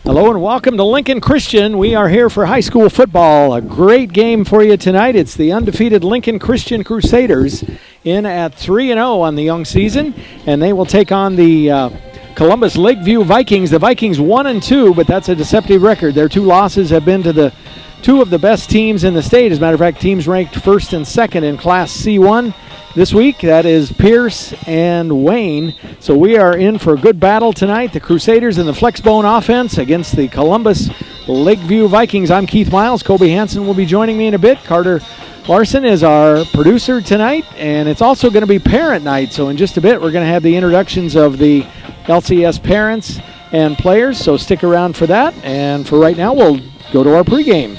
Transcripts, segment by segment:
Hello and welcome to Lincoln Christian. We are here for high school football. A great game for you tonight. It's the undefeated Lincoln Christian Crusaders in at 3-0 on the young season, and they will take on the Columbus Lakeview Vikings. The Vikings 1-2, but that's a deceptive record. Their two losses have been to the two of the best teams in the state. As a matter of fact, teams ranked first and second in Class C1 this week. That is Pierce and Wayne. So we are in for a good battle tonight. The Crusaders in the Flexbone offense against the Columbus Lakeview Vikings. I'm Keith Miles. Kobe Hansen will be joining me in a bit. Carter Larson is our producer tonight, and it's also going to be parent night. So in just a bit, we're going to have the introductions of the LCS parents and players. So stick around for that. And for right now, we'll go to our pregame.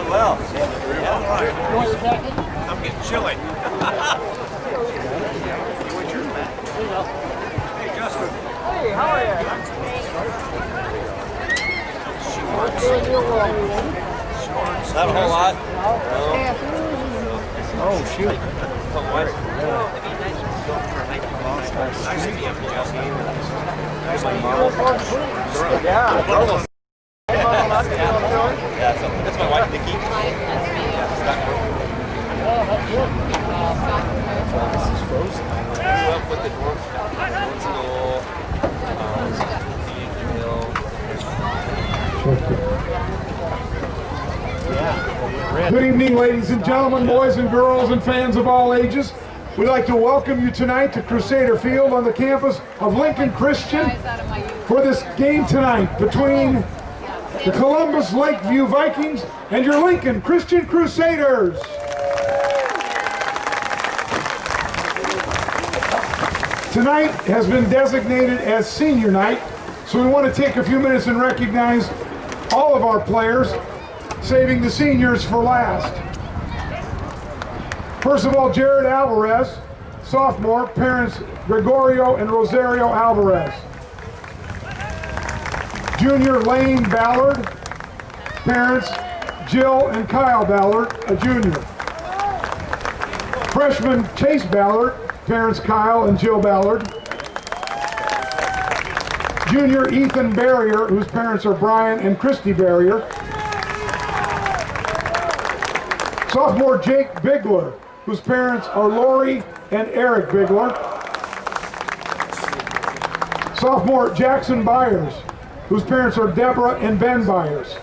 well. Yeah. I'm getting chilly. You want yours, Matt? There you go. Hey, Justin. Hey, how are you? Not a whole lot. Oh, shoot. Nice to meet you, Justin. Yeah. Yeah, so that's my wife, Nikki. This is frozen. I grew up with the North School. Good evening, ladies and gentlemen, boys and girls, and fans of all ages. We'd like to welcome you tonight to Crusader Field on the campus of Lincoln Christian for this game tonight between the Columbus Lakeview Vikings and your Lincoln Christian Crusaders. Tonight has been designated as senior night, so we want to take a few minutes and recognize all of our players, saving the seniors for last. First of all, Jared Alvarez, sophomore, parents Gregorio and Rosario Alvarez. Junior Lane Ballard, parents Jill and Kyle Ballard, a junior. Freshman Chase Ballard, parents Kyle and Jill Ballard. Junior Ethan Barrier, whose parents are Brian and Christy Barrier. Sophomore Jake Bigler, whose parents are Lori and Eric Bigler. Sophomore Jackson Byers, whose parents are Deborah and Ben Byers.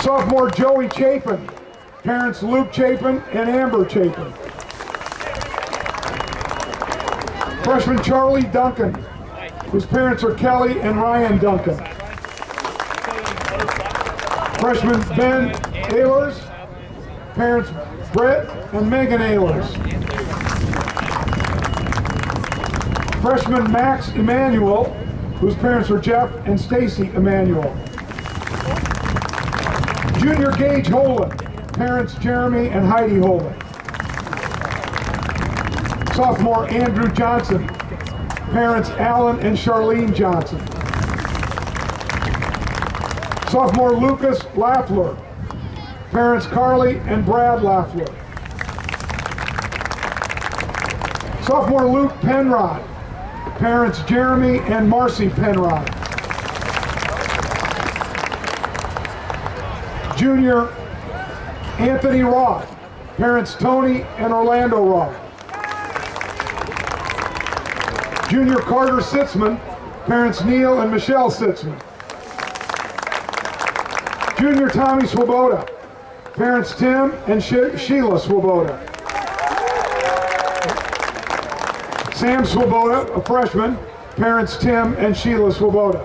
Sophomore Joey Chapin, parents Luke Chapin and Amber Chapin. Freshman Charlie Duncan, whose parents are Kelly and Ryan Duncan. Freshman Ben Ehlers, parents Brett and Megan Ehlers. Freshman Max Emanuel, whose parents are Jeff and Stacy Emanuel. Junior Gage Holen, parents Jeremy and Heidi Holen. Sophomore Andrew Johnson, parents Alan and Charlene Johnson. Sophomore Lucas Lafleur, parents Carly and Brad Lafleur. Sophomore Luke Penrod, parents Jeremy and Marcy Penrod. Junior Anthony Roth, parents Tony and Orlando Roth. Junior Carter Sitzman, parents Neil and Michelle Sitzman. Junior Tommy Swoboda, parents Tim and Sheila Swoboda. Sam Swoboda, a freshman, parents Tim and Sheila Swoboda.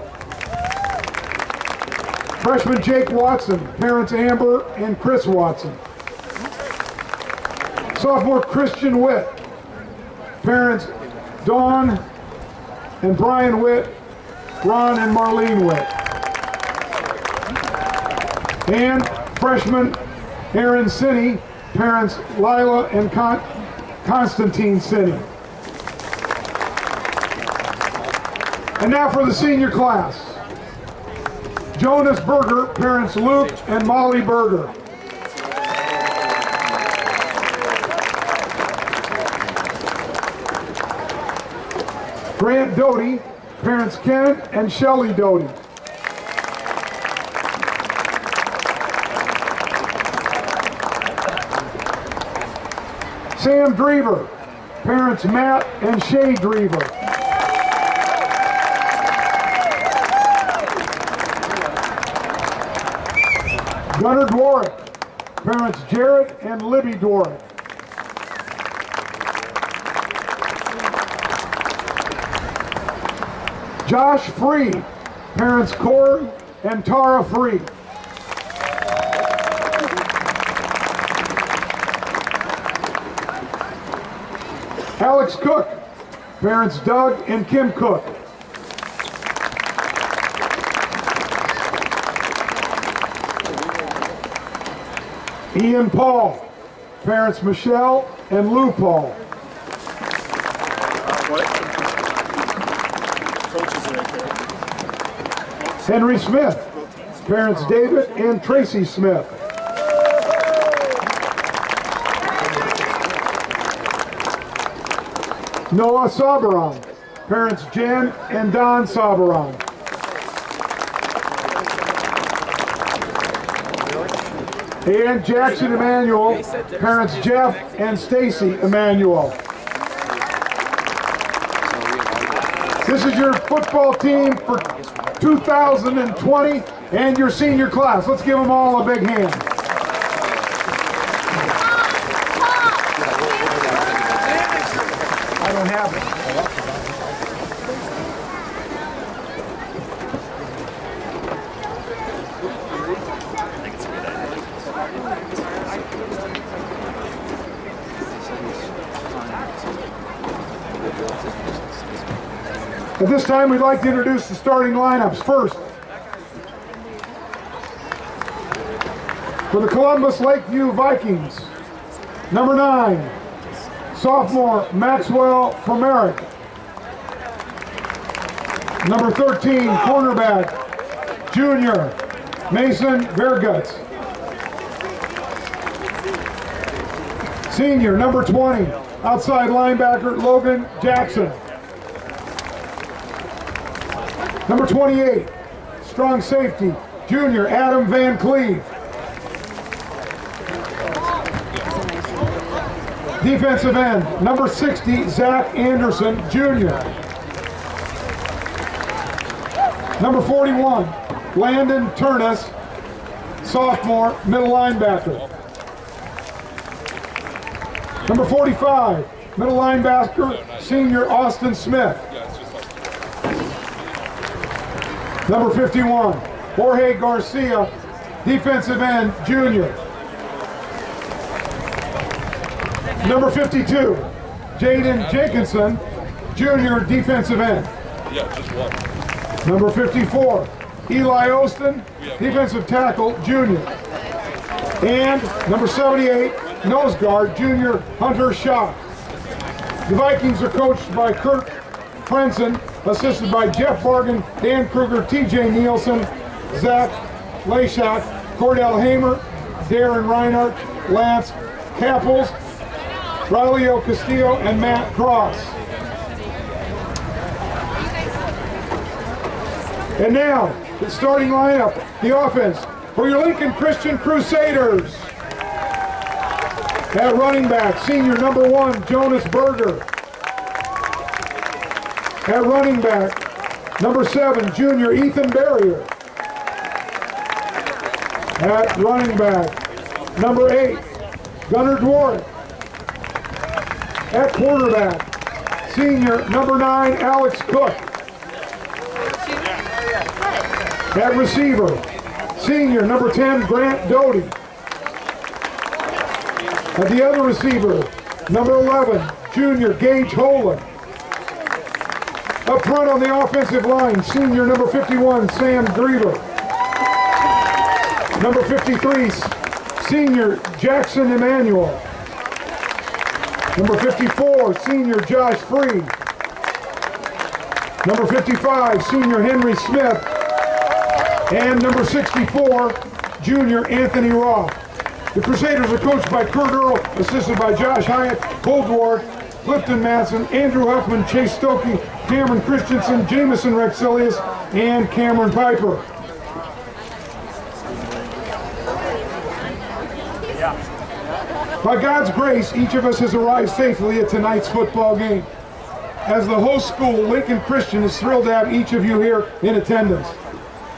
Freshman Jake Watson, parents Amber and Chris Watson. Sophomore Christian Witt, parents Dawn and Brian Witt, Ron and Marlene Witt. And freshman Aaron Sinney, parents Lila and Constantine Sinney. And now for the senior class. Jonas Berger, parents Luke and Molly Berger. Grant Doty, parents Ken and Shelley Doty. Sam Drever, parents Matt and Shay Drever. Gunnar Dwarick, parents Jared and Libby Dwarick. Josh Free, parents Corey and Tara Free. Alex Cook, parents Doug and Kim Cook. Ian Paul. Parents Michelle and Lou Paul. Henry Smith. Parents David and Tracy Smith. Noah Sabaron. Parents Jen and Don Sabaron. And Jackson Emanuel, parents Jeff and Stacy Emanuel. This is your football team for 2020 and your senior class. Let's give them all a big hand. I don't have it. At this time, we'd like to introduce the starting lineups. First, for the Columbus Lakeview Vikings, number 9, sophomore Maxwell Pomerick. Number 13, cornerback, junior Mason Verguts. Senior, number 20, outside linebacker Logan Jackson. Number 28, strong safety, junior Adam Van Cleve. Defensive end, number 60, Zach Anderson, Jr. Number 41, Landon Turnus, sophomore, middle linebacker. Number 45, middle linebacker, senior Austin Smith. Number 51, Jorge Garcia, defensive end, junior. Number 52, Jaden Jenkinson, junior, defensive end. Number 54, Eli Austin, defensive tackle, junior. And number 78, nose guard, junior, Hunter Shaw. The Vikings are coached by Kurt Prenson, assisted by Jeff Bargan, Dan Kruger, TJ Nielsen, Zach Lashak, Cordell Hamer, Darren Reinhardt, Lance Kappels, Raulio Castillo, and Matt Cross. And now, the starting lineup, the offense for your Lincoln Christian Crusaders. At running back, senior number 1, Jonas Berger. At running back, number 7, junior Ethan Barrier. At running back, number 8, Gunnar Dwarick. At quarterback, senior number 9, Alex Cook. At receiver, senior number 10, Grant Doty. At the other receiver, number 11, junior Gage Holan. Up front on the offensive line, senior number 51, Sam Griever. Number 53, senior Jackson Emanuel. Number 54, senior Josh Free. Number 55, senior Henry Smith. And number 64, junior Anthony Roth. The Crusaders are coached by Kurt Earl, assisted by Josh Hyatt, Cole Dward, Clifton Madsen, Andrew Huffman, Chase Stokey, Cameron Christensen, Jameson Rexilius, and Cameron Piper. By God's grace, each of us has arrived safely at tonight's football game. As the host school, Lincoln Christian is thrilled to have each of you here in attendance.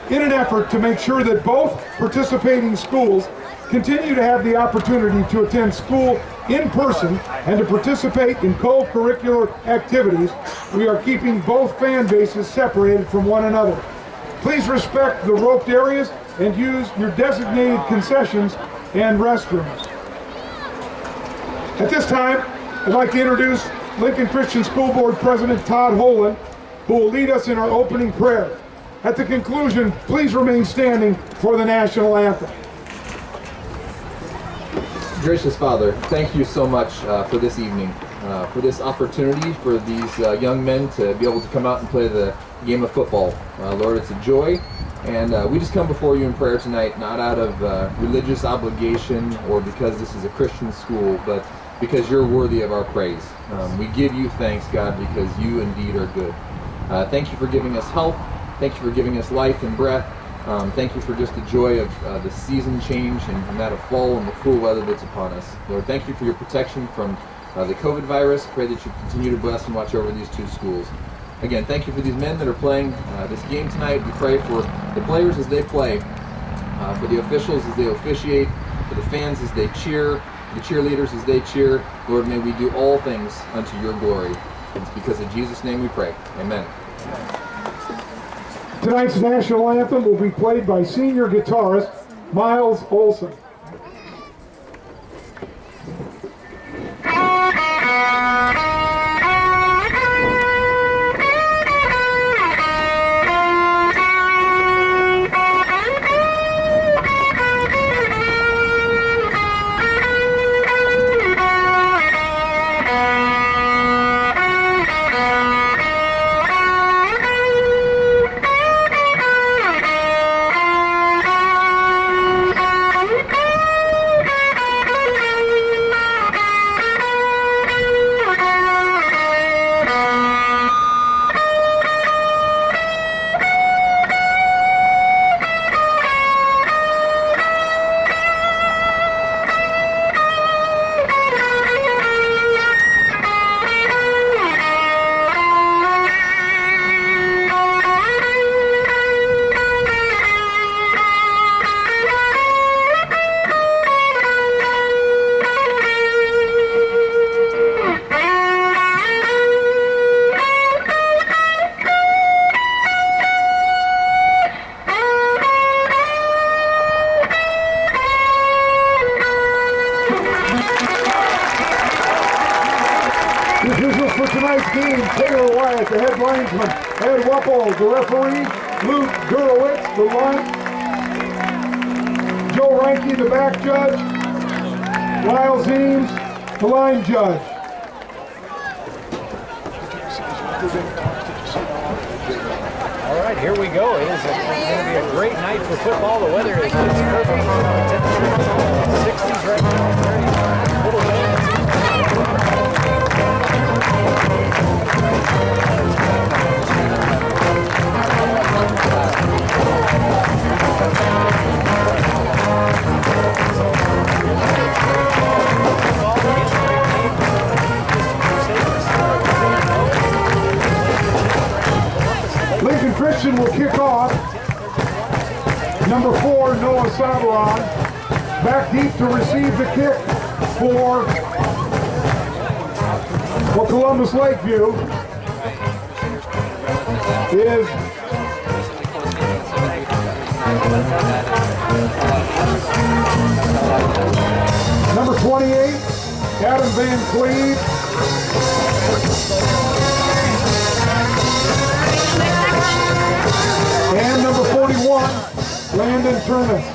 In an effort to make sure that both participating schools continue to have the opportunity to attend school in person and to participate in co-curricular activities, we are keeping both fan bases separated from one another. Please respect the roped areas and use your designated concessions and restrooms. At this time, I'd like to introduce Lincoln Christian School Board President Todd Holan, who will lead us in our opening prayer. At the conclusion, please remain standing for the national anthem. Gracious Father, thank you so much for this evening, for this opportunity for these young men to be able to come out and play the game of football. Lord, it's a joy, and we just come before you in prayer tonight, not out of religious obligation or because this is a Christian school, but because you're worthy of our praise. We give you thanks, God, because you indeed are good. Thank you for giving us health. Thank you for giving us life and breath. Thank you for just the joy of the season change and that of fall and the cool weather that's upon us. Lord, thank you for your protection from the COVID virus. Pray that you continue to bless and watch over these two schools. Again, thank you for these men that are playing this game tonight. We pray for the players as they play, for the officials as they officiate, for the fans as they cheer, the cheerleaders as they cheer. Lord, may we do all things unto your glory. It's because of Jesus' name we pray. Amen. Tonight's national anthem will be played by senior guitarist Miles Olson. The head linesman, Ed Wuppel, the referee, Luke Gurlowitz, the line, Joe Reinke, the back judge, Lyle Zeems, the line judge. All right, here we go. It is going to be a great night for football. The weather is perfect. Temperature 60s right now, 30s. Little bit. Lincoln Christian will kick off. Number 4, Noah Sabaron, back deep to receive the kick for Columbus Lakeview is number 28, Adam Van Cleve. And number 41, Landon Turnus.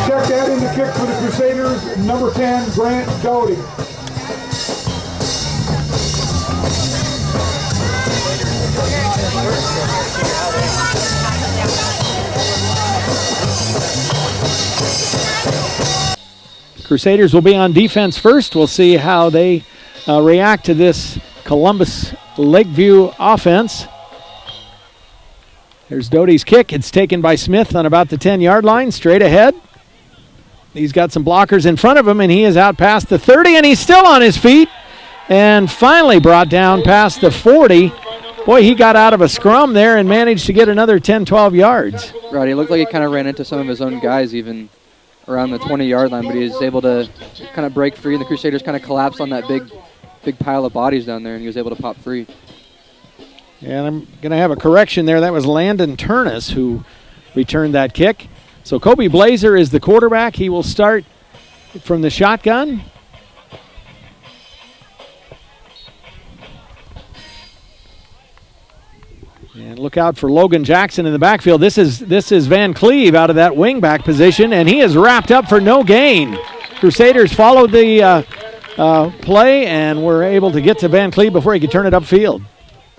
Check that in the kick for the Crusaders, number 10, Grant Doty. Crusaders will be on defense first. We'll see how they react to this Columbus Lakeview offense. There's Doty's kick. It's taken by Smith on about the 10-yard line, straight ahead. He's got some blockers in front of him, and he is out past the 30, and he's still on his feet, and finally brought down past the 40. Boy, he got out of a scrum there and managed to get another 10, 12 yards. Right, he looked like he kind of ran into some of his own guys even around the 20-yard line, but he was able to kind of break free, and the Crusaders kind of collapsed on that big pile of bodies down there, and he was able to pop free. And I'm going to have a correction there. That was Landon Turnus who returned that kick. So Kobe Blazer is the quarterback. He will start from the shotgun. And look out for Logan Jackson in the backfield. This is Van Cleve out of that wingback position, and he is wrapped up for no gain. Crusaders followed the play and were able to get to Van Cleve before he could turn it upfield.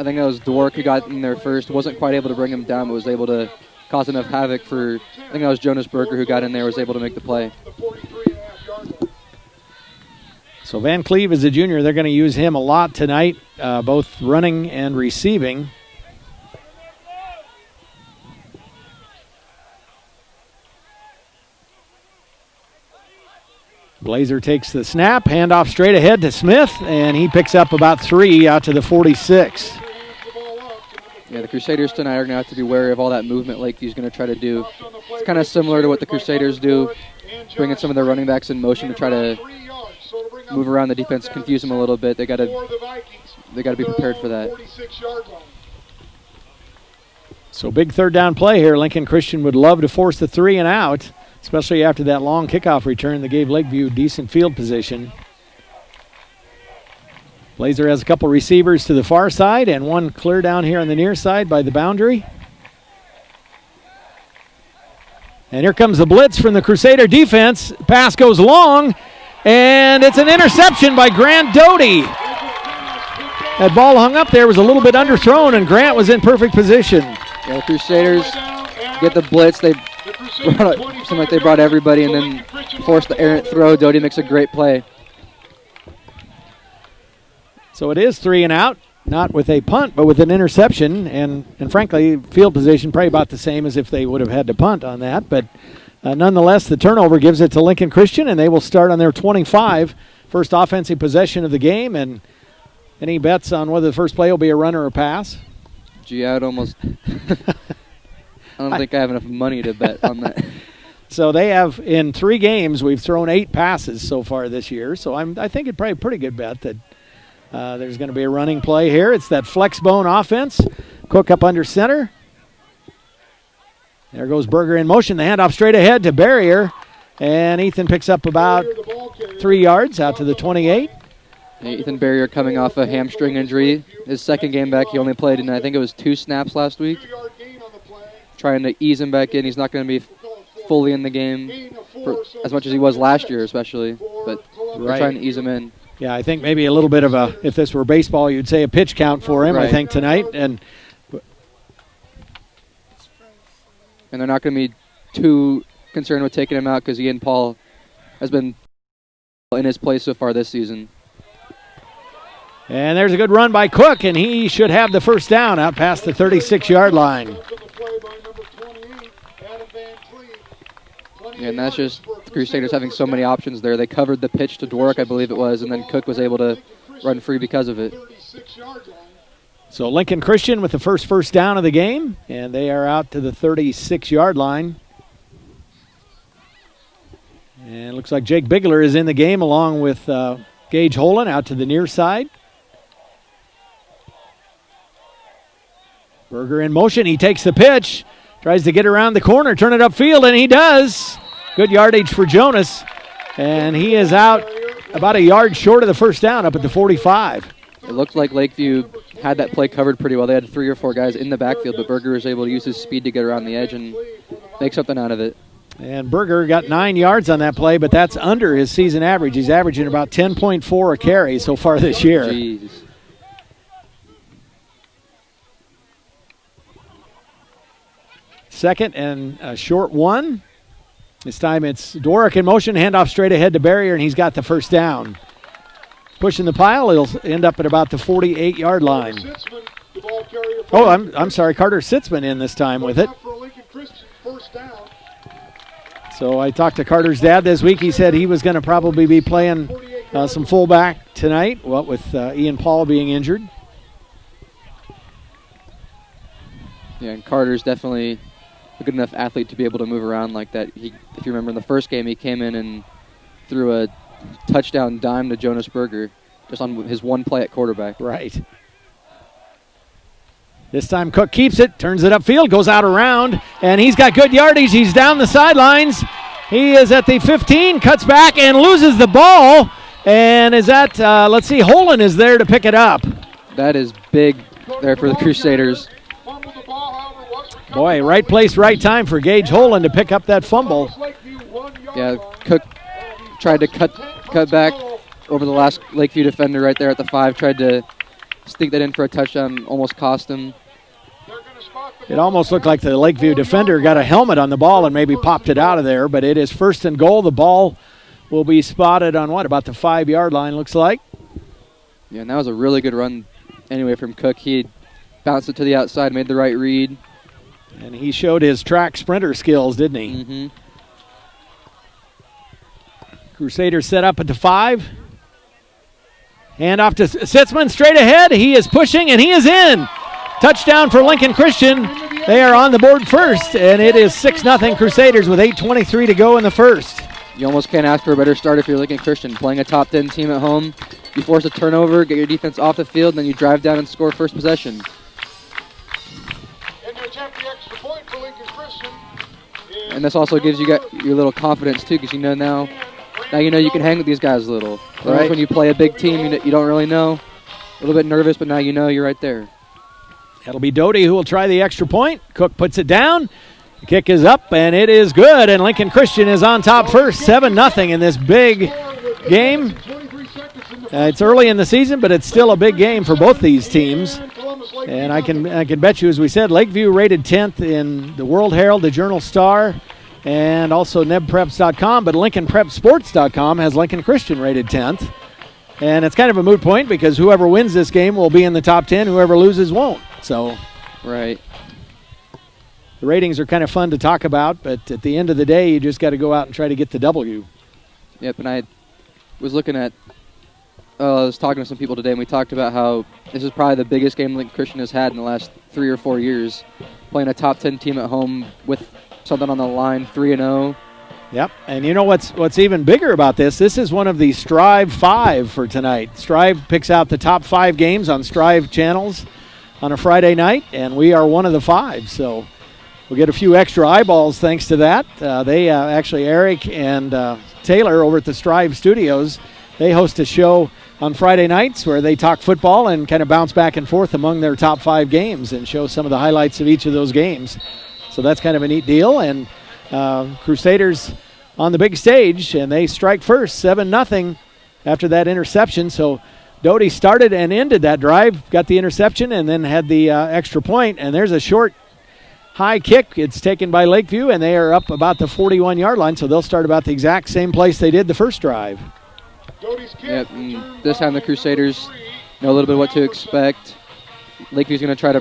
I think that was Dwork who got in there first. Wasn't quite able to bring him down, but was able to cause enough havoc for, I think that was Jonas Berger who got in there, was able to make the play. So Van Cleve is a junior. They're going to use him a lot tonight, both running and receiving. Blazer takes the snap, handoff straight ahead to Smith, and he picks up about 3 out to the 46. Yeah, the Crusaders tonight are going to have to be wary of all that movement Lakeview's going to try to do. It's kind of similar to what the Crusaders do, bringing some of their running backs in motion to try to move around the defense, confuse them a little bit. They got to be prepared for that. So big third down play here. Lincoln Christian would love to force the 3 and out, especially after that long kickoff return that gave Lakeview decent field position. Blazer has a couple receivers to the far side and one clear down here on the near side by the boundary. And here comes the blitz from the Crusader defense. Pass goes long, and it's an interception by Grant Doty. That ball hung up there, was a little bit underthrown, and Grant was in perfect position. Yeah, the Crusaders get the blitz. Seemed like they brought everybody and then forced the errant throw. Doty makes a great play. So it is 3 and out, not with a punt, but with an interception, and frankly, field position probably about the same as if they would have had to punt on that. But nonetheless, the turnover gives it to Lincoln Christian, and they will start on their 25, first offensive possession of the game. And any bets on whether the first play will be a run or a pass? Gee, I don't think I have enough money to bet on that. So they have, in 3 games, we've thrown 8 passes so far this year. So I think it's probably a pretty good bet that there's going to be a running play here. It's that flex bone offense. Cook up under center. There goes Berger in motion. The handoff straight ahead to Barrier. And Ethan picks up about 3 yards out to the 28. Ethan Barrier coming off a hamstring injury. His second game back, he only played in, I think it was 2 snaps last week. Trying to ease him back in. He's not going to be fully in the game for as much as he was last year, especially. But we're trying to ease him in. Yeah, I think maybe a little bit of a, if this were baseball, you'd say a pitch count for him, I think, tonight. And they're not going to be too concerned with taking him out because Ian Paul has been in his place so far this season. And there's a good run by Cook, and he should have the first down out past the 36-yard line. Yeah, and that's just the Crusaders having so many options there. They covered the pitch to Dwork, I believe it was, and then Cook was able to run free because of it. So Lincoln Christian with the first down of the game, and they are out to the 36-yard line. And it looks like Jake Bigler is in the game along with Gage Holen out to the near side. Berger in motion. He takes the pitch, tries to get around the corner, turn it upfield, and he does. Good yardage for Jonas, and he is out about a yard short of the first down up at the 45. It looked like Lakeview had that play covered pretty well. They had 3 or 4 guys in the backfield, but Berger was able to use his speed to get around the edge and make something out of it. And Berger got 9 yards on that play, but that's under his season average. He's averaging about 10.4 a carry so far this year. Jeez. Second and a short one. This time it's Dwork in motion, handoff straight ahead to Barrier, and he's got the first down. Pushing the pile, he'll end up at about the 48-yard line. Oh, I'm sorry, Carter Sitzman in this time with it. So I talked to Carter's dad this week. He said he was going to probably be playing some fullback tonight, with Ian Paul being injured. Yeah, and Carter's definitely a good enough athlete to be able to move around like that. If you remember in the first game, he came in and threw a touchdown dime to Jonas Berger just on his one play at quarterback. Right. This time Cook keeps it, turns it upfield, goes out around, and he's got good yardage. He's down the sidelines. He is at the 15, cuts back and loses the ball. And is that, let's see, Holen is there to pick it up. That is big there for the Crusaders. Boy, right place, right time for Gage Holen to pick up that fumble. Yeah, Cook tried to cut back over the last Lakeview defender right there at the 5. Tried to sneak that in for a touchdown, almost cost him. It almost looked like the Lakeview defender got a helmet on the ball and maybe popped it out of there, but it is 1st and goal. The ball will be spotted on about the 5-yard line, looks like. Yeah, and that was a really good run anyway from Cook. He bounced it to the outside, made the right read. And he showed his track sprinter skills, didn't he? Mm-hmm. Crusaders set up at the 5. Hand off to Sitzman, straight ahead. He is pushing, and he is in. Touchdown for Lincoln Christian. They are on the board first, and it is 6-0 Crusaders with 8:23 to go in the first. You almost can't ask for a better start if you're Lincoln Christian. Playing a top 10 team at home, you force a turnover, get your defense off the field, and then you drive down and score first possession. And this also gives you your little confidence too, because now you know you can hang with these guys a little. Right. When you play a big team, you don't really know. A little bit nervous, but now you know you're right there. That'll be Doty who will try the extra point. Cook puts it down. The kick is up, and it is good. And Lincoln Christian is on top first, 7-0 in this big game. It's early in the season, but it's still a big game for both these teams. And I can bet you, as we said, Lakeview rated 10th in the World Herald, the Journal-Star, and also nebpreps.com. But LincolnPrepSports.com has Lincoln Christian rated 10th. And it's kind of a moot point because whoever wins this game will be in the top 10. Whoever loses won't. So, right. The ratings are kind of fun to talk about, but at the end of the day, you just got to go out and try to get the W. Yep, and I was looking at, I was talking to some people today, and we talked about how this is probably the biggest game Lincoln Christian has had in the last 3 or 4 years. Playing a top 10 team at home with something on the line, 3-0. Yep, and you know what's even bigger about this? This is one of the Strive 5 for tonight. Strive picks out the top 5 games on Strive channels on a Friday night, and we are one of the 5, so we'll get a few extra eyeballs thanks to that. They actually, Eric and Taylor over at the Strive Studios, they host a show on Friday nights where they talk football and kind of bounce back and forth among their top 5 games and show some of the highlights of each of those games. So that's kind of a neat deal. And Crusaders on the big stage, and they strike first, 7-0 after that interception. So Doty started and ended that drive, got the interception, and then had the extra point. And there's a short high kick. It's taken by Lakeview, and they are up about the 41-yard line, so they'll start about the exact same place they did the first drive. Yep, this time the Crusaders know a little bit what to expect. Lakeview's going to try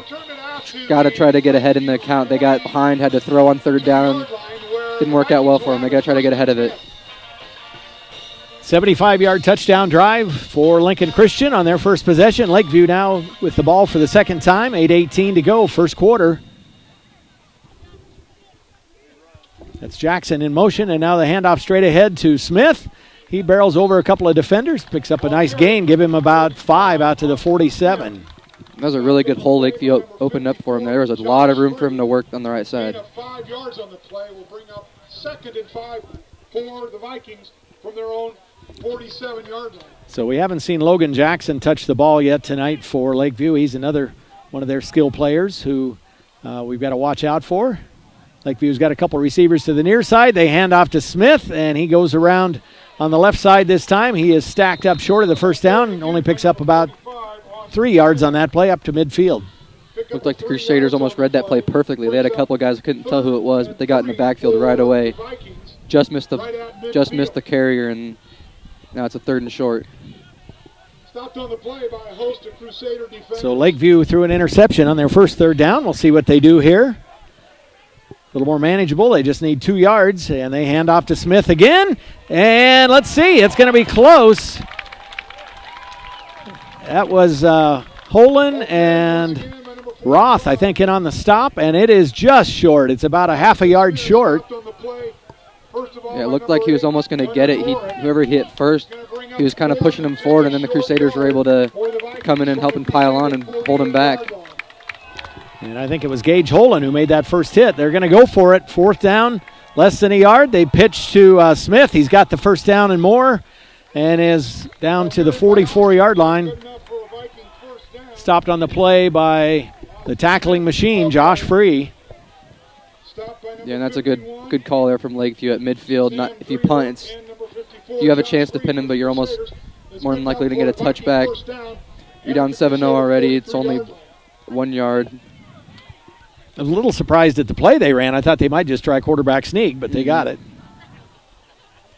to get ahead in the count. They got behind, had to throw on 3rd down. Didn't work out well for them. They got to try to get ahead of it. 75-yard touchdown drive for Lincoln Christian on their first possession. Lakeview now with the ball for the second time. 8:18 to go, first quarter. That's Jackson in motion, and now the handoff straight ahead to Smith. He barrels over a couple of defenders, picks up a nice gain, give him about 5 out to the 47. That was a really good hole Lakeview opened up for him. There was a lot of room for him to work on the right side. 5 yards on the play will bring up 2nd and 5 for the Vikings from their own 47-yard line. So we haven't seen Logan Jackson touch the ball yet tonight for Lakeview. He's another one of their skill players who we've got to watch out for. Lakeview's got a couple receivers to the near side. They hand off to Smith, and he goes around on the left side this time. He is stacked up short of the first down and only picks up about 3 yards on that play up to midfield. Looked like the Crusaders almost read that play perfectly. They had a couple of guys who couldn't tell who it was, but they got in the backfield right away. Just missed the carrier, and now it's a 3rd and short. Stopped on the play by a host of Crusader defenders. So Lakeview threw an interception on their first 3rd down. We'll see what they do here. A little more manageable. They just need 2 yards, and they hand off to Smith again. And let's see. It's going to be close. That was Holen and Roth, I think, in on the stop, and it is just short. It's about a half a yard short. Yeah, it looked like he was almost going to get it. Whoever hit first, he was kind of pushing him forward, and then the Crusaders were able to come in and help him pile on and hold him back. And I think it was Gage Holen who made that first hit. They're going to go for it. 4th down, less than a yard. They pitch to Smith. He's got the first down and more and is down to the 44-yard line. Stopped on the play by the tackling machine, Josh Free. Yeah, and that's a good call there from Lakeview at midfield. Not if you punt, you have a chance to pin him, but you're almost more than likely to get a touchback. You're down 7-0 already. It's only 1 yard. I was a little surprised at the play they ran. I thought they might just try quarterback sneak, but they got it.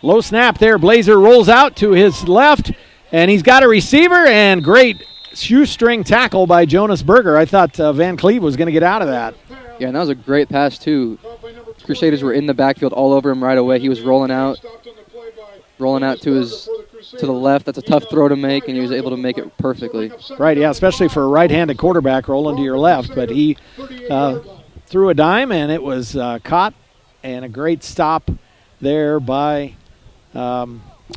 Low snap there. Blazer rolls out to his left, and he's got a receiver, and great shoestring tackle by Jonas Berger. I thought Van Cleve was going to get out of that. Yeah, and that was a great pass, too. Crusaders were in the backfield all over him right away. He was rolling out to the left. That's a tough throw to make, and he was able to make it perfectly. Right, yeah, especially for a right-handed quarterback rolling to your left. But he threw a dime, and it was caught, and a great stop there by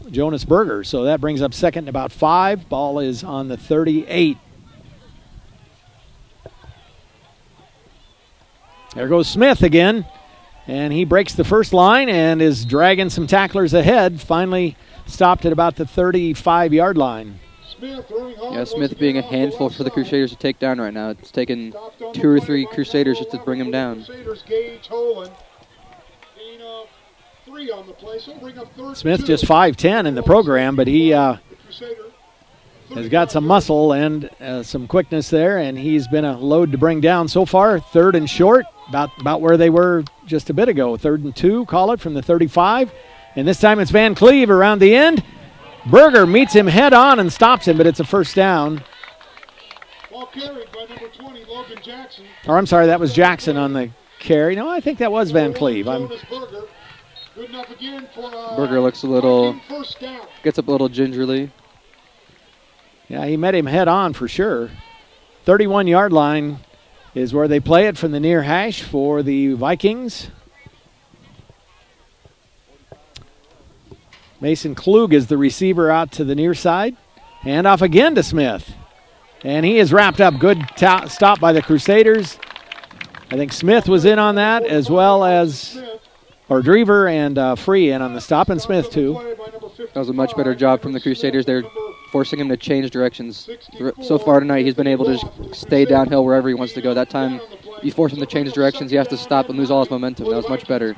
Jonas Berger. So that brings up second and about 5. Ball is on the 38. There goes Smith again, and he breaks the first line and is dragging some tacklers ahead. Finally stopped at about the 35-yard line. Yeah, Smith being a handful for the Crusaders to take down right now. It's taken 2 or 3 Crusaders just to bring him down. Smith just 5'10" in the program, but he has got some muscle and some quickness there, and he's been a load to bring down so far. 3rd and short, about where they were just a bit ago. 3rd and 2, call it, from the 35. And this time it's Van Cleve around the end. Berger meets him head on and stops him, but it's a first down. Ball carried by number 20, Logan Jackson. Or I'm sorry, that was Jackson on the carry. No, I think that was Van Cleve. Berger looks a little, gets up a little gingerly. Yeah, he met him head on for sure. 31-yard line is where they play it from the near hash for the Vikings. Mason Klug is the receiver out to the near side. Hand off again to Smith. And he is wrapped up. Good stop by the Crusaders. I think Smith was in on that, as well as Drever and Free in on the stop, and Smith too. That was a much better job from the Crusaders. They're forcing him to change directions. So far tonight, he's been able to just stay downhill wherever he wants to go. That time, you force him to change directions, he has to stop and lose all his momentum. That was much better.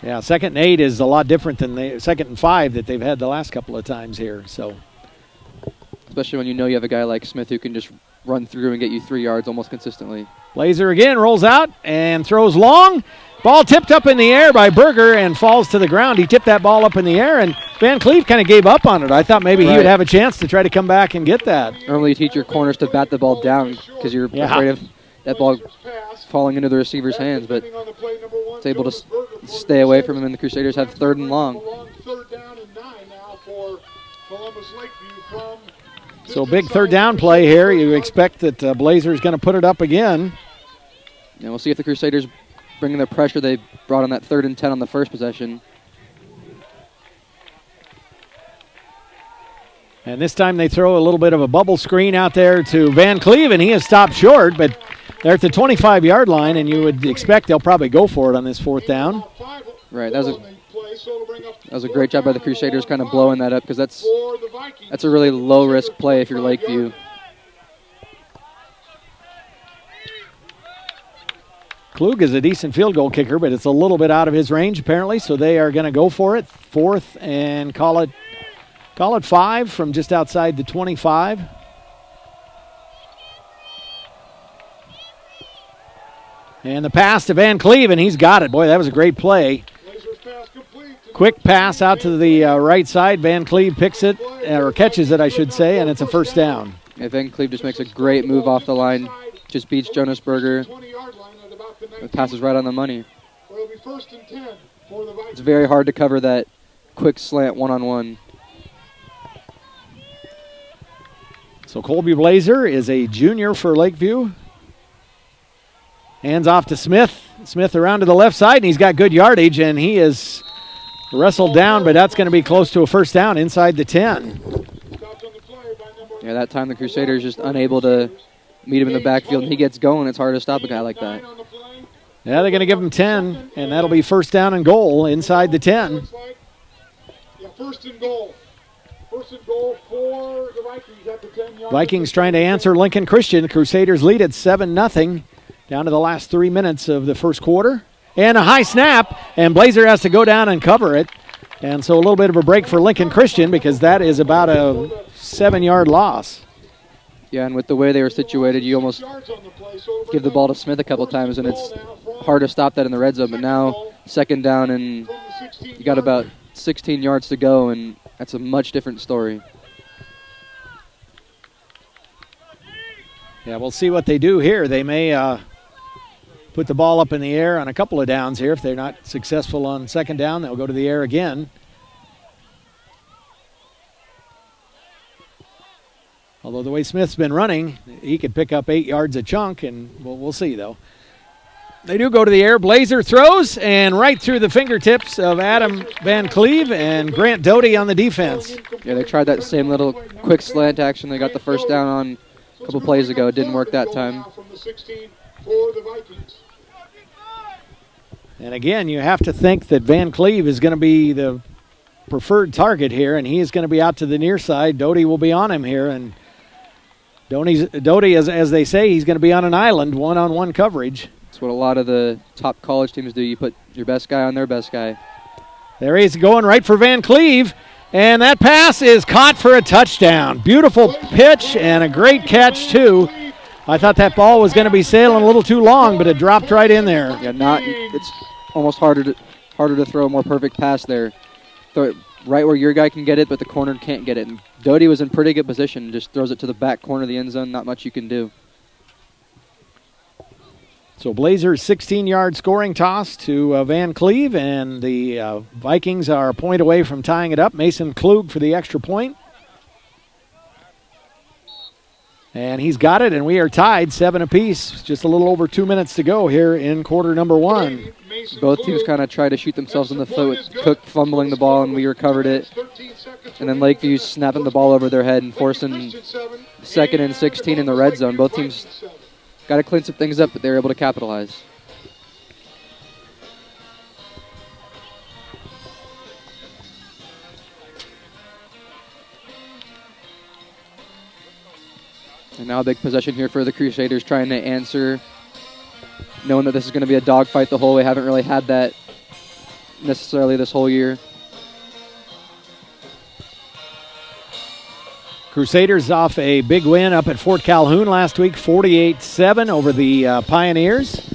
Yeah, 2nd and 8 is a lot different than the 2nd and 5 that they've had the last couple of times here. So, especially when you know you have a guy like Smith who can just run through and get you 3 yards almost consistently. Blazer again rolls out and throws long. Ball tipped up in the air by Berger and falls to the ground. He tipped that ball up in the air, and Van Cleve kind of gave up on it. I thought maybe he would have a chance to try to come back and get that. Normally you teach your corners to bat the ball down because you're afraid of that ball falling into the receiver's hands, but it's able to stay away from him, and the Crusaders have 3rd and long. So big 3rd down play here. You expect that Blazer's going to put it up again. Yeah, we'll see if the Crusaders bringing the pressure they brought on that 3rd and 10 on the first possession. And this time they throw a little bit of a bubble screen out there to Van Cleve, and he is stopped short, but they're at the 25-yard line, and you would expect they'll probably go for it on this 4th down. Right, that was a great job by the Crusaders kind of blowing that up, because that's a really low-risk play if you're Lakeview. Klug is a decent field goal kicker, but it's a little bit out of his range apparently, so they are going to go for it. 4th and call it 5 from just outside the 25. And the pass to Van Cleve, and he's got it. Boy, that was a great play. Quick pass out to the right side. Van Cleve picks it, or catches it, I should say, and it's a first down. Yeah, Van Cleve just makes a great move off the line. Just beats Jonas Berger. The pass is right on the money. It's very hard to cover that quick slant one-on-one. So Colby Blazer is a junior for Lakeview. Hands off to Smith. Smith around to the left side, and he's got good yardage, and he is wrestled down, but that's going to be close to a first down inside the 10. Yeah, that time the Crusaders just unable to meet him in the backfield, and he gets going. It's hard to stop a guy like that. Yeah, they're going to give him 10, and that'll be first down and goal inside the 10. Yeah, first and goal. First and goal for the Vikings at the 10-yard. Vikings trying to answer Lincoln Christian. The Crusaders lead at 7-0 down to the last 3 minutes of the first quarter. And a high snap, and Blazer has to go down and cover it. And so a little bit of a break for Lincoln Christian because that is about a 7-yard loss. Yeah, and with the way they were situated, you almost give the ball to Smith a couple times, and it's hard to stop that in the red zone. But now, second down, and you got about 16 yards to go, and that's a much different story. Yeah, we'll see what they do here. They may put the ball up in the air on a couple of downs here. If they're not successful on second down, they'll go to the air again. Although the way Smith's been running, he could pick up 8 yards a chunk, and we'll see, though. They do go to the air. Blazer throws, and right through the fingertips of Adam Van Cleve and Grant Doty on the defense. Yeah, they tried that same little quick slant action they got the first down on a couple plays ago. It didn't work that time. And again, you have to think that Van Cleve is going to be the preferred target here, and he is going to be out to the near side. Doty will be on him here, and Doty, as they say, he's going to be on an island, one-on-one coverage. That's what a lot of the top college teams do. You put your best guy on their best guy. There he's going right for Van Cleve, and that pass is caught for a touchdown. Beautiful pitch and a great catch, too. I thought that ball was going to be sailing a little too long, but it dropped right in there. Yeah, it's almost harder to throw a more perfect pass there. Throw it right where your guy can get it, but the corner can't get it. And Doty was in pretty good position, just throws it to the back corner of the end zone. Not much you can do. So Blazers 16-yard scoring toss to Van Cleve, and the Vikings are a point away from tying it up. Mason Klug for the extra point. And he's got it, and we are tied 7 apiece. Just a little over 2 minutes to go here in quarter number 1. Both teams kind of try to shoot themselves in the foot with Cook fumbling the ball, and we recovered it. And then Lakeview snapping the ball over their head and forcing 2nd and 16 in the red zone. Both teams got to clean some things up, but they were able to capitalize. And now a big possession here for the Crusaders, trying to answer, knowing that this is going to be a dogfight the whole way. Haven't really had that necessarily this whole year. Crusaders off a big win up at Fort Calhoun last week, 48-7 over the Pioneers.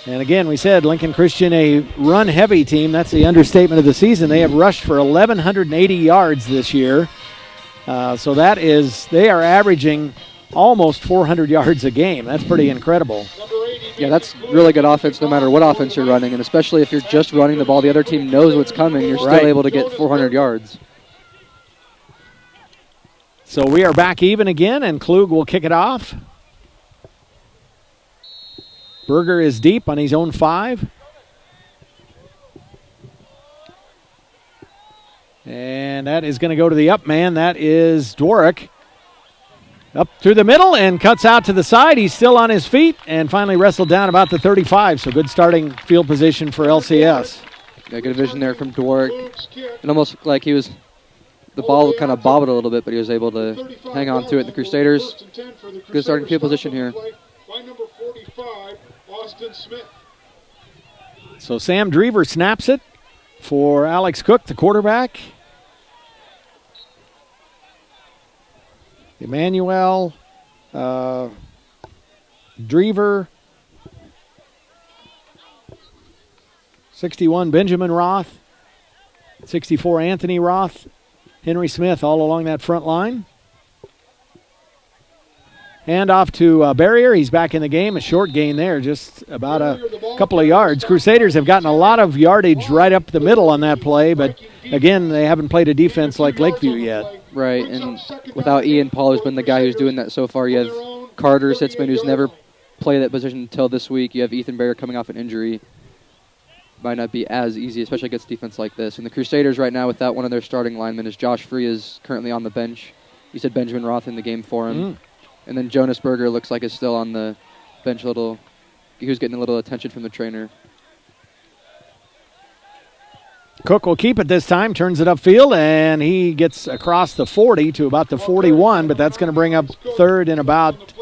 And again, we said Lincoln Christian, a run-heavy team. That's the understatement of the season. They have rushed for 1,180 yards this year. So that is, they are averaging almost 400 yards a game. That's pretty incredible. Yeah, that's really good offense no matter what offense you're running, and especially if you're just running the ball, the other team knows what's coming, you're still able to get 400 yards. So we are back even again, and Klug will kick it off. Berger is deep on his own 5. And that is going to go to the up man. That is Dworick. Up through the middle and cuts out to the side. He's still on his feet and finally wrestled down about the 35. So good starting field position for LCS. Yeah, good vision there from Dworick. It almost looked like the ball kind of bobbled a little bit, but he was able to hang on to it. The Crusaders, good starting field position here. So Sam Drever snaps it for Alex Cook, the quarterback. Emmanuel, Drever, 61 Benjamin Roth, 64 Anthony Roth, Henry Smith all along that front line. Hand off to Barrier. He's back in the game. A short gain there, just about a couple of yards. Crusaders have gotten a lot of yardage right up the middle on that play, but again, they haven't played a defense like Lakeview yet. Right, and without Ian Paul, who's been the guy who's doing that so far, you have Carter Sitzman, who's never played that position until this week. You have Ethan Barrier coming off an injury. Might not be as easy, especially against defense like this. And the Crusaders right now, without one of their starting linemen, is Josh Free is currently on the bench. You said Benjamin Roth in the game for him. And then Jonas Berger looks like is still on the bench a little. He was getting a little attention from the trainer. Cook will keep it this time, turns it upfield, and he gets across the 40 to about the 41, but that's going to bring up third and about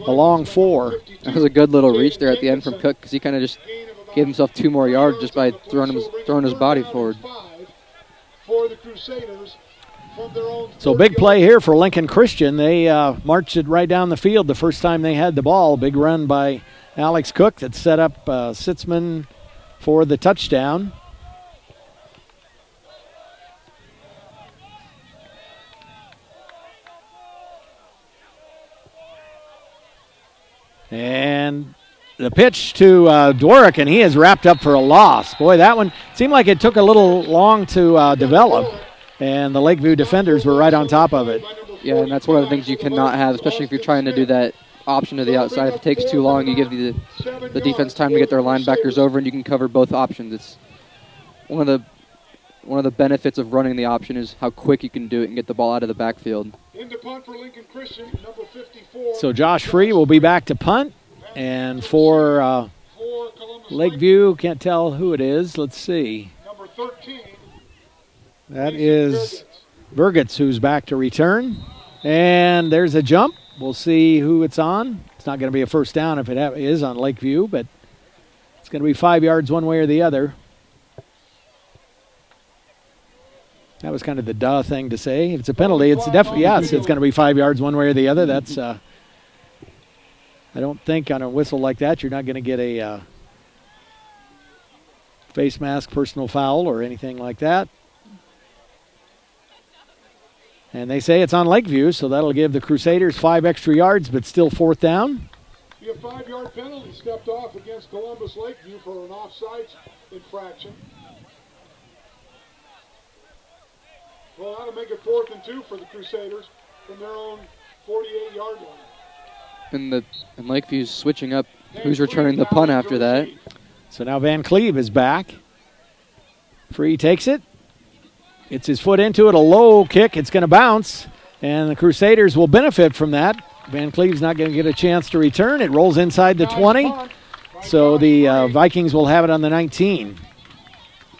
a long 4. That was a good little reach there at the end from Cook because he kind of just gave himself 2 more yards just by throwing his body forward. So big play here for Lincoln Christian. They marched it right down the field the first time they had the ball. Big run by Alex Cook that set up Sitzman for the touchdown. And the pitch to Dworick, and he is wrapped up for a loss. Boy, that one seemed like it took a little long to develop, and the Lakeview defenders were right on top of it. Yeah, and that's one of the things you cannot have, especially if you're trying to do that option to the outside. If it takes too long, you give the defense time to get their linebackers over, and you can cover both options. It's one of the benefits of running the option is how quick you can do it and get the ball out of the backfield. So Josh Free will be back to punt, and for Lakeview, can't tell who it is. Let's see. Number 13. That is Burgitz, who's back to return. And there's a jump. We'll see who it's on. It's not going to be a first down if it is on Lakeview, but it's going to be 5 yards one way or the other. That was kind of the duh thing to say. If it's a penalty, it's definitely, yes, it's going to be 5 yards one way or the other. That's, I don't think on a whistle like that you're not going to get a face mask, personal foul, or anything like that. And they say it's on Lakeview, so that'll give the Crusaders 5 extra yards, but still 4th down. Be a 5-yard penalty stepped off against Columbus Lakeview for an offsides infraction. Well, that'll make it 4th and 2 for the Crusaders from their own 48-yard line. And Lakeview's switching up who's returning the punt after that. So now Van Cleve is back. Free takes it. Gets his foot into it, a low kick. It's going to bounce, and the Crusaders will benefit from that. Van Cleve's not going to get a chance to return. It rolls inside the 20, so the Vikings will have it on the 19.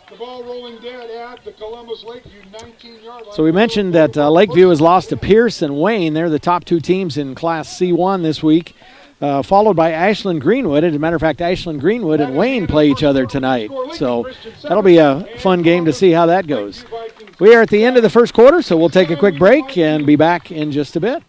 The ball rolling dead at the Columbus Lakeview 19-yard line. So we mentioned that Lakeview has lost to Pierce and Wayne. They're the top 2 teams in Class C1 this week, followed by Ashland Greenwood. As a matter of fact, Ashland Greenwood and Wayne play each other tonight. So that'll be a fun game to see how that goes. We are at the end of the first quarter, so we'll take a quick break and be back in just a bit.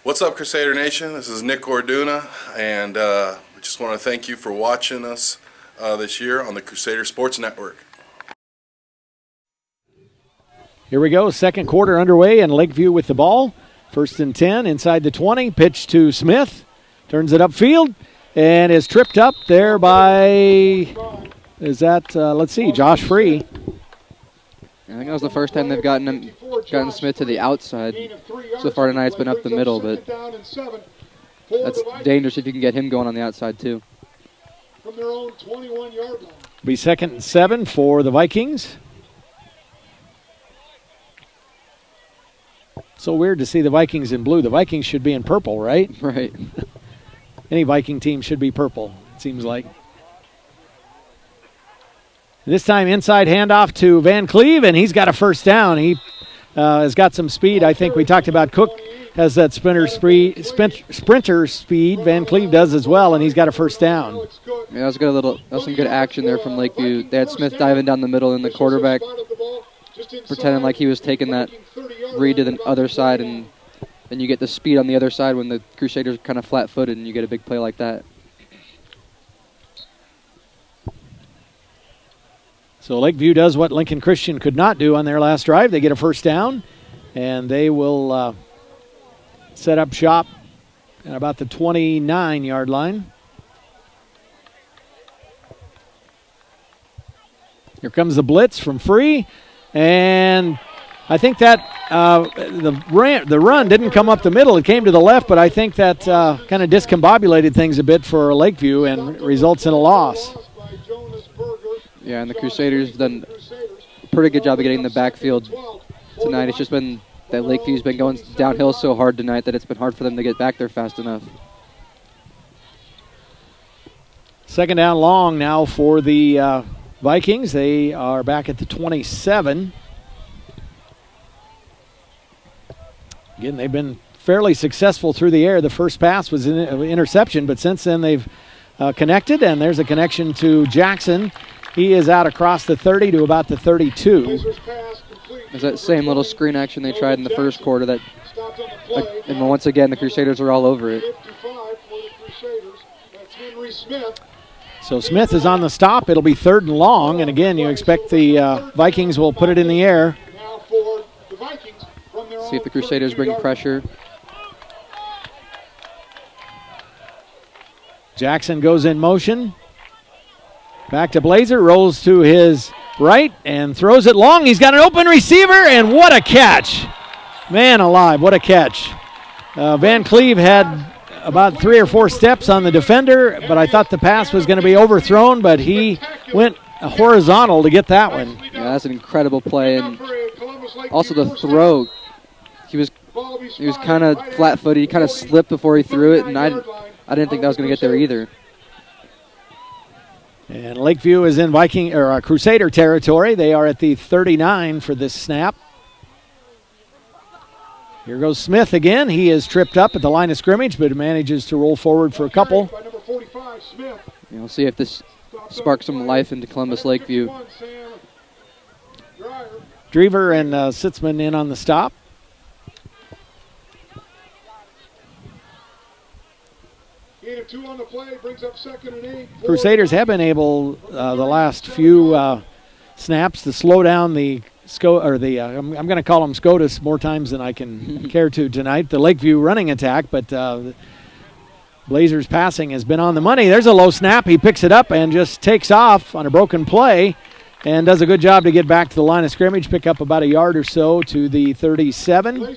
What's up, Crusader Nation? This is Nick Orduna, and I just want to thank you for watching us this year on the Crusader Sports Network. Here we go, second quarter underway, and Lakeview with the ball. 1st and 10 inside the 20. Pitch to Smith. Turns it upfield and is tripped up there by, let's see, Josh Free. I think that was the first time they've gotten Smith to the outside. So far tonight it's been up the middle, but that's dangerous if you can get him going on the outside too. From their own 21-yard line. Be 2nd and 7 for the Vikings. So weird to see the Vikings in blue. The Vikings should be in purple, right? Right. Any Viking team should be purple, it seems like. This time inside handoff to Van Cleve, and he's got a first down. He has got some speed. I think we talked about Cook has that sprinter speed. Van Cleve does as well, and he's got a first down. Yeah, that was some good action there from Lakeview. They had Smith diving down the middle, and the quarterback pretending like he was taking that read to the other side, and then you get the speed on the other side when the Crusaders are kind of flat-footed and you get a big play like that. So Lakeview does what Lincoln Christian could not do on their last drive. They get a first down, and they will set up shop at about the 29-yard line. Here comes the blitz from Free, and I think that the run didn't come up the middle. It came to the left, but I think that kind of discombobulated things a bit for Lakeview and results in a loss. Yeah, and the Crusaders have done a pretty good job of getting in the backfield tonight. It's just been that Lakeview's been going downhill so hard tonight that it's been hard for them to get back there fast enough. Second down long now for the Vikings. They are back at the 27. Again, they've been fairly successful through the air. The first pass was an interception, but since then they've connected, and there's a connection to Jackson. He is out across the 30 to about the 32. There's that same little screen action they tried in the first quarter that, and once again, the Crusaders are all over it. So Smith is on the stop. It'll be 3rd and long, and again, you expect the Vikings will put it in the air. See if the Crusaders bring pressure. Jackson goes in motion. Back to Blazer, rolls to his right and throws it long. He's got an open receiver, and what a catch. Man alive, what a catch. Van Cleve had about 3 or 4 steps on the defender, but I thought the pass was going to be overthrown, but he went horizontal to get that one. Yeah, that's an incredible play, and also the throw. He was kind of flat-footed. He kind of slipped before he threw it, and I didn't think that was going to get there either. And Lakeview is in Crusader territory. They are at the 39 for this snap. Here goes Smith again. He is tripped up at the line of scrimmage, but manages to roll forward for a couple. We'll see if this sparks some life into Columbus Lakeview. Drever and Sitzman in on the stop. Crusaders have been able the last few snaps to slow down the I'm going to call them SCOTUS more times than I can care to tonight. The Lakeview running attack, but Blazers passing has been on the money. There's a low snap. He picks it up and just takes off on a broken play and does a good job to get back to the line of scrimmage, pick up about a yard or so to the 37.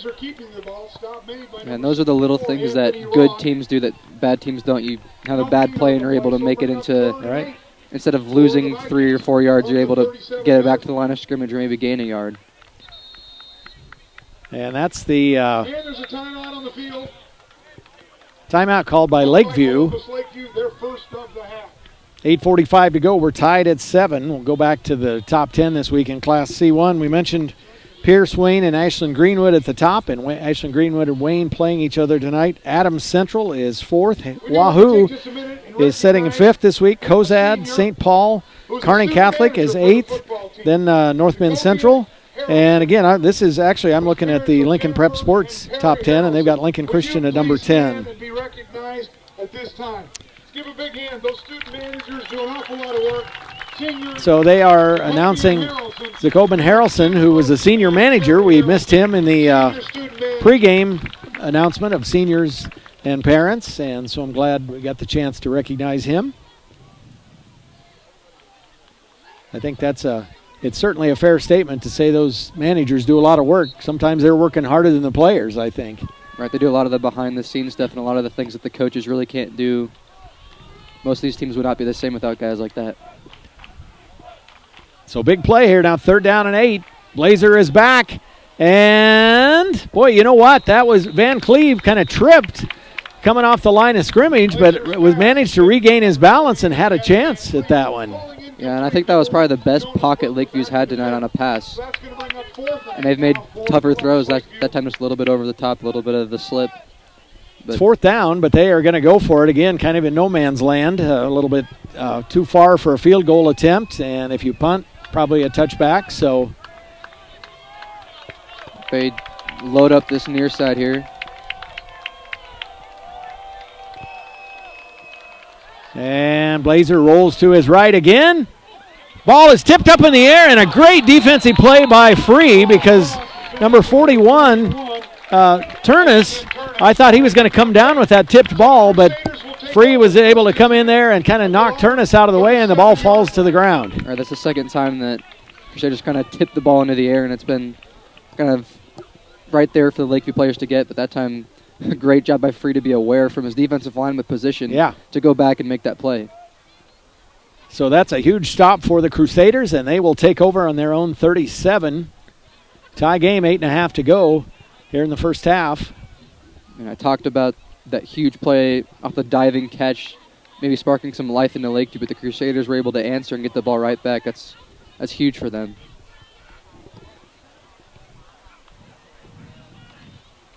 And those are the little things that good teams do that bad teams don't. You have a bad play and you're able to make it into, right. Instead of losing 3 or 4 yards, you're able to get it back to the line of scrimmage or maybe gain a yard. And that's the timeout called by Lakeview. 8:45 to go. We're tied at 7. We'll go back to the top 10 this week in Class C1. We mentioned Pierce, Wayne, and Ashland Greenwood at the top, and Ashland Greenwood and Wayne playing each other tonight. Adams Central is 4th. Wahoo is setting 5th this week. Cozad, St. Paul, Kearney Catholic is 8th. Then North Bend Central. And again, this is actually, I'm looking at the Lincoln Prep Sports top 10, and they've got Lincoln Christian at number 10. Give a big hand. Those student managers do an awful lot of work. So they are announcing Jacobin Harrelson, who was a senior manager. We missed him in the pregame announcement of seniors and parents, and so I'm glad we got the chance to recognize him. I think it's certainly a fair statement to say those managers do a lot of work. Sometimes they're working harder than the players, I think. Right, they do a lot of the behind-the-scenes stuff and a lot of the things that the coaches really can't do. Most of these teams would not be the same without guys like that. So big play here now, 3rd down and 8. Blazer is back. And, boy, you know what? That was Van Cleve kind of tripped coming off the line of scrimmage, but was managed to regain his balance and had a chance at that one. Yeah, and I think that was probably the best pocket Lakeview's had tonight on a pass. And they've made tougher throws. That time just a little bit over the top, a little bit of the slip. It's 4th down, but they are going to go for it again, kind of in no man's land, a little bit too far for a field goal attempt, and if you punt, probably a touchback. So They load up this near side here. And Blazer rolls to his right again. Ball is tipped up in the air, and a great defensive play by Free, because number 41, Turnus, I thought he was going to come down with that tipped ball, but Free was able to come in there and kind of knock Turnus out of the way, and the ball falls to the ground. All right, that's the second time that Crusaders kind of tipped the ball into the air, and it's been kind of right there for the Lakeview players to get, but that time, a great job by Free to be aware from his defensive line with position to go back and make that play. So that's a huge stop for the Crusaders, and they will take over on their own 37. Tie game, 8.5 to go here in the first half. And I talked about that huge play off the diving catch, maybe sparking some life into Lakeview, but the Crusaders were able to answer and get the ball right back. That's huge for them.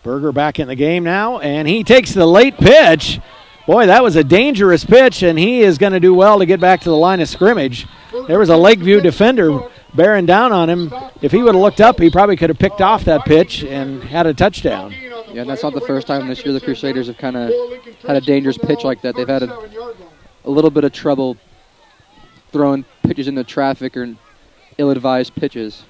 Berger back in the game now, and he takes the late pitch. Boy, that was a dangerous pitch, and he is going to do well to get back to the line of scrimmage. There was a Lakeview defender bearing down on him. If he would have looked up, he probably could have picked off that pitch and had a touchdown. Yeah, and that's not the first time this year the Crusaders have kind of had a dangerous pitch like that. They've had a little bit of trouble throwing pitches into traffic or ill-advised pitches.